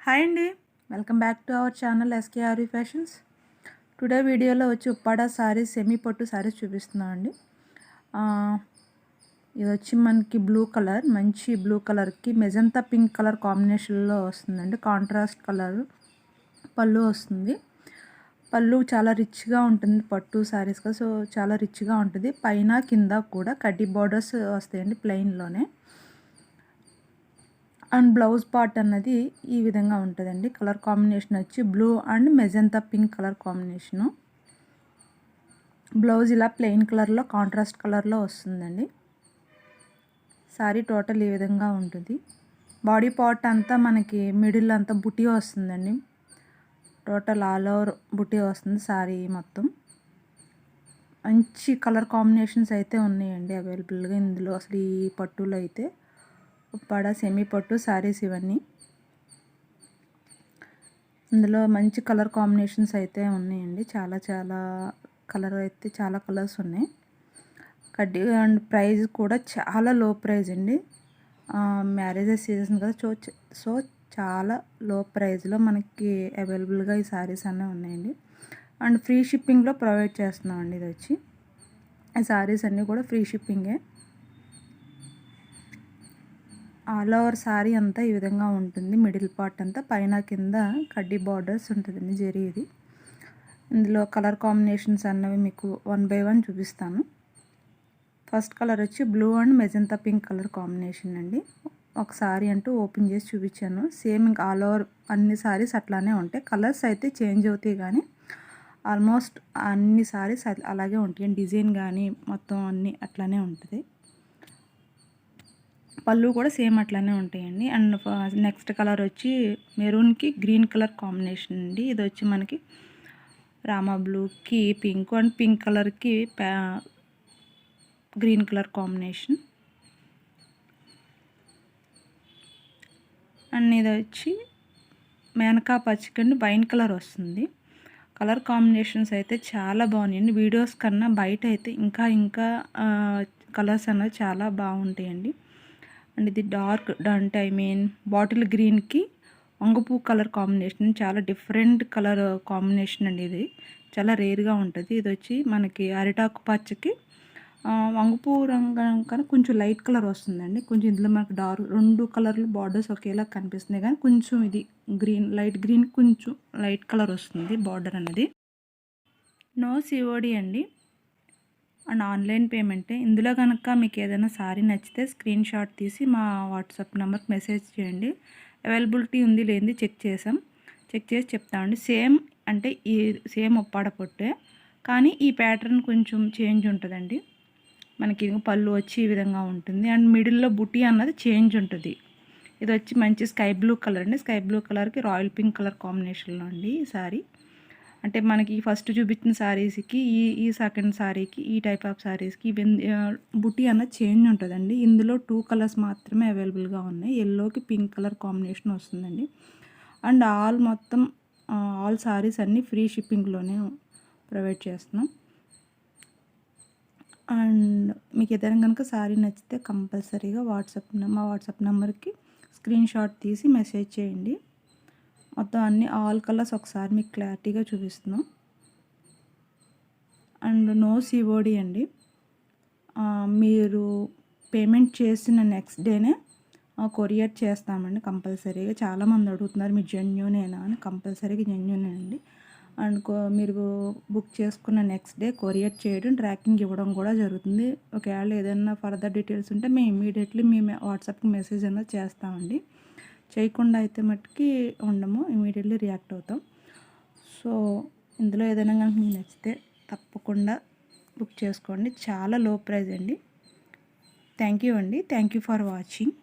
Hi అండి, welcome back to our channel SKRV fashions. Today వీడియోలో వచ్చి ఉప్పాడ సారీస్, సెమీ పట్టు సారీస్ చూపిస్తున్నాం అండి. ఇది వచ్చి మనకి బ్లూ కలర్, మంచి బ్లూ కలర్కి మెజంతా పింక్ కలర్ కాంబినేషన్లో వస్తుందండి. కాంట్రాస్ట్ కలర్ పళ్ళు వస్తుంది. పళ్ళు చాలా రిచ్గా ఉంటుంది, పట్టు సారీస్ కదా, సో చాలా రిచ్గా ఉంటుంది. పైన కింద కూడా కడ్డీ బార్డర్స్ వస్తాయండి ప్లెయిన్లోనే. అండ్ బ్లౌజ్ పార్ట్ అన్నది ఈ విధంగా ఉంటుందండి. కలర్ కాంబినేషన్ వచ్చి blue and magenta pink colour combination. Blouse ఇలా ప్లెయిన్ కలర్లో కాంట్రాస్ట్ కలర్లో వస్తుందండి. సారీ టోటల్ ఈ విధంగా ఉంటుంది. బాడీ పార్ట్ అంతా మనకి మిడిల్ అంతా బుటీ వస్తుందండి. టోటల్ ఆల్ ఓవర్ బుటీ వస్తుంది సారీ మొత్తం. మంచి కలర్ కాంబినేషన్స్ అయితే ఉన్నాయండి అవైలబుల్గా ఇందులో. అసలు ఈ పట్టులో అయితే ఉప్పాడ సెమీ పట్టు సారీస్ ఇవన్నీ. ఇందులో మంచి కలర్ కాంబినేషన్స్ అయితే ఉన్నాయండి. చాలా కలర్స్ ఉన్నాయి. కడ్డీ అండ్ ప్రైస్ కూడా చాలా లో ప్రైస్ అండి. మ్యారేజెస్ సీజన్ కదా, సో చాలా లో ప్రైస్లో మనకి అవైలబుల్గా ఈ సారీస్ అన్నీ ఉన్నాయండి. అండ్ ఫ్రీ షిప్పింగ్లో ప్రొవైడ్ చేస్తున్నామండి. ఇది వచ్చి ఈ సారీస్ అన్నీ కూడా ఫ్రీ షిప్పింగే. ఆల్ ఓవర్ సారీ అంతా ఈ విధంగా ఉంటుంది. మిడిల్ పార్ట్ అంతా పైన కింద కడ్డీ బార్డర్స్ ఉంటుందండి, జరిగేది. ఇందులో కలర్ కాంబినేషన్స్ అన్నవి మీకు 1 by 1 చూపిస్తాను. ఫస్ట్ కలర్ వచ్చి blue and magenta pink colour combination అండి. ఒక సారీ అంటూ ఓపెన్ చేసి చూపించాను. సేమ్ ఇంకా ఆల్ ఓవర్ అన్ని సారీస్ అట్లానే ఉంటాయి. కలర్స్ అయితే చేంజ్ అవుతాయి కానీ ఆల్మోస్ట్ అన్ని సారీస్ అలాగే ఉంటాయి. డిజైన్ కానీ మొత్తం అన్నీ అట్లానే ఉంటుంది. పళ్ళు కూడా సేమ్ అట్లానే ఉంటాయండి. అండ్ నెక్స్ట్ కలర్ వచ్చి మెరూన్కి గ్రీన్ కలర్ కాంబినేషన్ అండి. ఇది వచ్చి మనకి రామా బ్లూకి పింక్ అండ్ పింక్ కలర్కి గ్రీన్ కలర్ కాంబినేషన్. అండ్ ఇది వచ్చి మేనకా పచ్చికండి వైన్ కలర్ వస్తుంది. కలర్ కాంబినేషన్స్ అయితే చాలా బాగున్నాయండి. వీడియోస్ కన్నా బయట అయితే ఇంకా కలర్స్ అనేవి చాలా బాగుంటాయండి. అండ్ ఇది డార్క్ అంటే బాటిల్ గ్రీన్కి వంగపూ కలర్ కాంబినేషన్. చాలా డిఫరెంట్ కలర్ కాంబినేషన్ అండి. ఇది చాలా రేర్గా ఉంటుంది. ఇది వచ్చి మనకి అరిటాకు పచ్చకి వంగపూ రంగు కన్నా కొంచెం లైట్ కలర్ వస్తుందండి. కొంచెం ఇందులో మనకి డార్క్ 2 కలర్లు బార్డర్స్ ఒకేలా కనిపిస్తున్నాయి కానీ కొంచెం ఇది లైట్ గ్రీన్ కొంచెం లైట్ కలర్ వస్తుంది బార్డర్ అనేది. నో సిఓడి అండి, అండ్ ఆన్లైన్ పేమెంటే. ఇందులో కనుక మీకు ఏదైనా సారీ నచ్చితే స్క్రీన్ షాట్ తీసి మా వాట్సాప్ నెంబర్కి మెసేజ్ చేయండి. అవైలబిలిటీ ఉంది లేనిది చెక్ చేసి చెప్తామండి. సేమ్ అంటే ఈ సేమ్ ఉప్పాడ పట్టే కానీ ఈ ప్యాటర్న్ కొంచెం చేంజ్ ఉంటుందండి. మనకి పళ్ళు వచ్చి ఈ విధంగా ఉంటుంది. అండ్ మిడిల్లో బుటీ అన్నది చేంజ్ ఉంటుంది. ఇది వచ్చి మంచి స్కై బ్లూ కలర్ అండి. స్కై బ్లూ కలర్కి రాయల్ పింక్ కలర్ కాంబినేషన్లో అండి ఈ సారీ. అంటే మనకి ఫస్ట్ చూపించిన సారీస్కి ఈ సెకండ్ సారీకి ఈ టైప్ ఆఫ్ సారీస్కి బుటీ అన్నది చేంజ్ ఉంటుందండి. ఇందులో 2 కలర్స్ మాత్రమే అవైలబుల్గా ఉన్నాయి. ఎల్లోకి పింక్ కలర్ కాంబినేషన్ వస్తుందండి. అండ్ ఆల్ సారీస్ అన్నీ ఫ్రీ షిప్పింగ్లోనే ప్రొవైడ్ చేస్తున్నాం. అండ్ మీకు ఏదైనా కనుక సారీ నచ్చితే కంపల్సరీగా మా వాట్సాప్ నెంబర్కి స్క్రీన్ షాట్ తీసి మెసేజ్ చేయండి. మొత్తం అన్ని ఆల్ కలర్స్ ఒకసారి మీకు క్లారిటీగా చూపిస్తున్నాం. అండ్ నో సిఓడి అండి. మీరు పేమెంట్ చేసిన నెక్స్ట్ డేనే కొరియర్ చేస్తామండి కంపల్సరీగా. చాలామంది అడుగుతున్నారు మీరు జెన్యూనేనా అని. కంపల్సరీగా జెన్యూనే అండి. అండ్ మీరు బుక్ చేసుకున్న నెక్స్ట్ డే కొరియర్ చేయడం, ట్రాకింగ్ ఇవ్వడం కూడా జరుగుతుంది. ఒకవేళ ఏదైనా ఫర్దర్ డీటెయిల్స్ ఉంటే మేము ఇమీడియట్లీ మీ వాట్సాప్కి మెసేజ్ అన్నది చేస్తామండి. చేయకుండా అయితే మట్టుకి ఉండము, ఇమీడియట్లీ రియాక్ట్ అవుతాం. సో ఇందులో ఏదైనా కనుక మీకు నచ్చితే తప్పకుండా బుక్ చేసుకోండి. చాలా లో ప్రైస్ అండి. థ్యాంక్ యూ అండి. Thank you for watching.